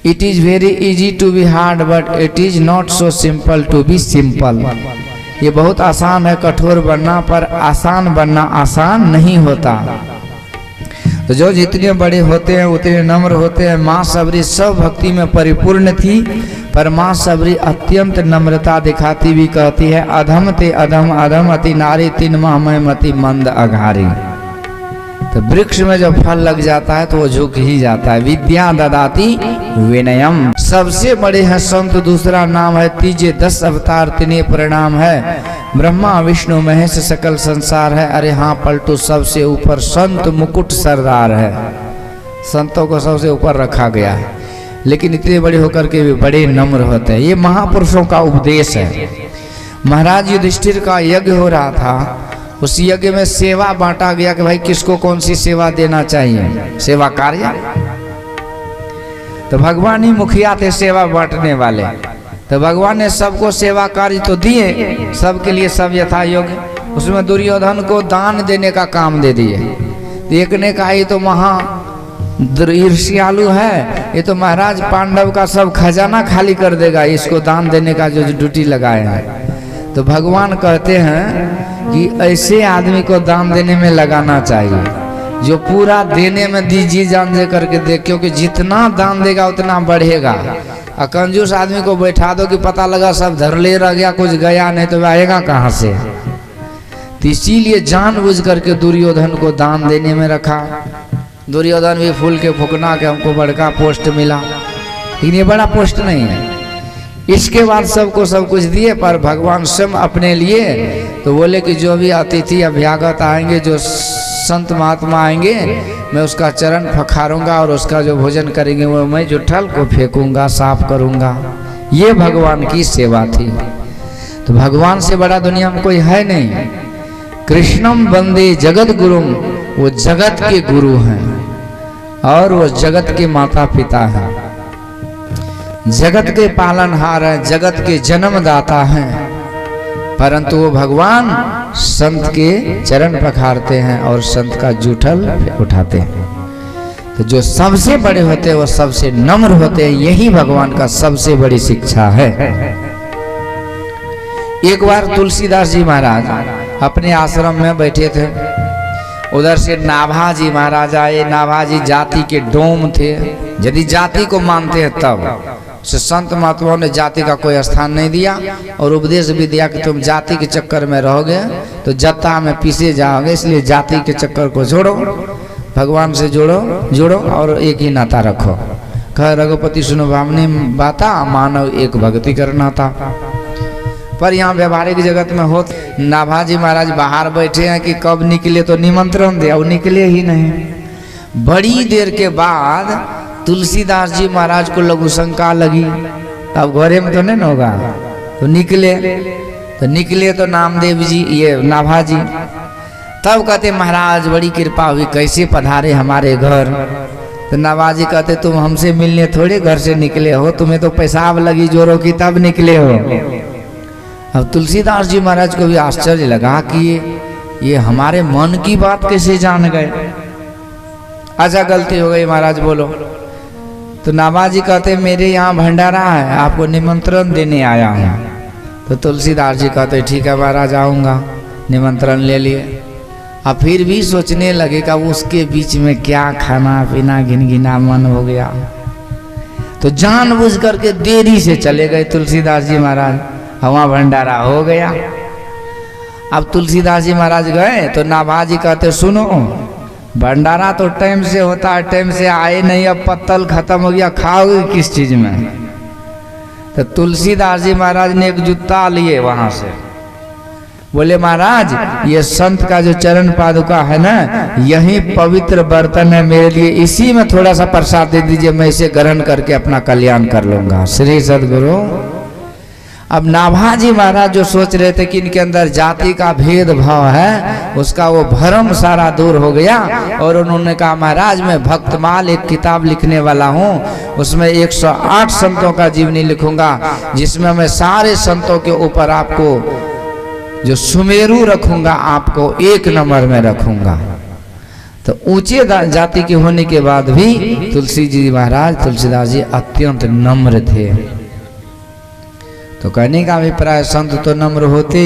It is very easy to be hard but it is not so simple to be simple. ये बहुत आसान है कठोर बनना, पर आसान बनना आसान नहीं होता। तो जो जितने बड़े होते हैं उतने नम्र होते हैं। माँ सबरी सब भक्ति में परिपूर्ण थी, पर माँ सबरी अत्यंत नम्रता दिखाती भी कहती है, अधम ते अधम अधम अति नारी तीन माह में मति मंद अघारी। तो वृक्ष में जब फल लग जाता है तो वो झुक ही जाता है। विद्या ददाती विनयम। सबसे बड़े हैं संत, दूसरा नाम है तीजे 10 अवतार तिन्हें प्रणाम है। ब्रह्मा विष्णु महेश सकल संसार है। अरे हाँ पलटू, सबसे ऊपर संत मुकुट सरदार है। संतों को सबसे ऊपर रखा गया है, लेकिन इतने बड़े होकर के भी बड़े नम्र होते हैं। ये महापुरुषों का उपदेश है। महाराज युधिष्ठिर का यज्ञ हो रहा था, उस यज्ञ में सेवा बांटा गया कि भाई किसको कौन सी सेवा देना चाहिए, सेवा कार्य। तो भगवान ही मुखिया थे सेवा बांटने वाले। तो भगवान ने सबको सेवा कार्य तो दिए, सबके लिए सब यथा योग्य। उसमें दुर्योधन को दान देने का काम दे दिए। तो एक ने कहा ये तो महा ईर्ष्यालु है, ये तो महाराज पांडव का सब खजाना खाली कर देगा, इसको दान देने का जो ड्यूटी लगाए हैं। तो भगवान कहते हैं कि ऐसे आदमी को दान देने में लगाना चाहिए जो पूरा देने में दीजिए जान दे करके दे, क्योंकि जितना दान देगा उतना बढ़ेगा। और कंजूस आदमी को बैठा दो कि पता लगा सब धरले रह गया, कुछ गया नहीं, तो आएगा कहाँ से। तो इसीलिए जानबूझ करके दुर्योधन को दान देने में रखा। दुर्योधन भी फूल के फूकना के हमको बड़का पोस्ट मिला, लेकिन ये बड़ा पोस्ट नहीं है। इसके बाद सबको सब कुछ दिए, पर भगवान स्वयं अपने लिए तो बोले कि जो भी अतिथि अभ्यागत आएंगे, जो संत महात्मा आएंगे, मैं उसका चरण फखारूंगा और उसका जो भोजन करेंगे वो मैं जुठल को फेंकूंगा, साफ करूंगा। ये भगवान की सेवा थी। तो भगवान से बड़ा दुनिया में कोई है नहीं। कृष्णम वंदे जगत गुरुम, वो जगत के गुरु हैं और वो जगत के माता पिता हैं, जगत के पालनहार हैं, जगत के जन्मदाता हैं। परंतु वो भगवान संत के चरण पखारते हैं और संत का जूठल उठाते हैं। तो जो सबसे बड़े होते हैं वो सबसे नम्र होते हैं। यही भगवान का सबसे बड़ी शिक्षा है। एक बार तुलसीदास जी महाराज अपने आश्रम में बैठे थे, उधर से नाभाजी महाराज आए। नाभाजी जाति के डोम थे, यदि जाति को मानते हैं तब से संत महात्माओं ने जाति का कोई स्थान नहीं दिया और उपदेश भी दिया कि तुम जाति के चक्कर में रहोगे तो जत्ता में पीछे जाओगे, इसलिए जाति के चक्कर को छोड़ो, भगवान से जोड़ो और एक ही नाता रखो। कह रघुपति सुनो भावनी बाता, मानव एक भक्ति करना था। पर यहाँ व्यवहारिक जगत में हो। नाभाजी महाराज बाहर बैठे हैं कि कब निकले तो निमंत्रण दे, और निकले ही नहीं। बड़ी देर के बाद तुलसीदास जी महाराज को लघु शंका लगी, अब घरे में तो नहीं ना होगा, तो निकले तो नामदेव जी, ये नाभाजी। तब कहते महाराज बड़ी कृपा हुई, कैसे पधारे हमारे घर। तो नाभाजी कहते तुम हमसे मिलने थोड़े घर से निकले हो, तुम्हें तो पेशाब लगी जोरों की तब निकले हो। अब तुलसीदास जी महाराज को भी आश्चर्य लगा कि ये हमारे मन की बात कैसे जान गए। अच्छा गलती हो गई महाराज, बोलो। तो नाभाजी कहते मेरे यहाँ भंडारा है, आपको निमंत्रण देने आया हूँ। तो तुलसीदास जी कहते ठीक है महाराज आऊँगा। निमंत्रण ले लिए। अब फिर भी सोचने लगे कि उसके बीच में क्या खाना पीना घिनघिना मन हो गया। तो जानबूझ करके देरी से चले गए तुलसीदास जी महाराज, वहाँ भंडारा हो गया। अब तुलसीदास जी महाराज गए तो नाभाजी कहते सुनो, भंडारा तो टाइम से होता है, टाइम से आए नहीं, अब पत्तल खत्म हो गया, खाओगे किस चीज में। तो तुलसीदास जी महाराज ने एक जूता लिए वहां से, बोले महाराज ये संत का जो चरण पादुका है ना, यही पवित्र बर्तन है मेरे लिए, इसी में थोड़ा सा प्रसाद दे दीजिए, मैं इसे ग्रहण करके अपना कल्याण कर लूंगा। श्री सदगुरु। अब नाभाजी महाराज जो सोच रहे थे कि इनके अंदर जाति का भेदभाव है, उसका वो भ्रम सारा दूर हो गया। और उन्होंने कहा महाराज मैं भक्तमाल एक किताब लिखने वाला हूँ, उसमें 108 संतों का जीवनी लिखूंगा, जिसमें मैं सारे संतों के ऊपर आपको जो सुमेरु रखूंगा, आपको एक नंबर में रखूंगा। तो ऊंचे जाति के होने के बाद भी तुलसी जी महाराज तुलसीदास जी अत्यंत नम्र थे। तो कहने का अभिप्राय संत तो नम्र होते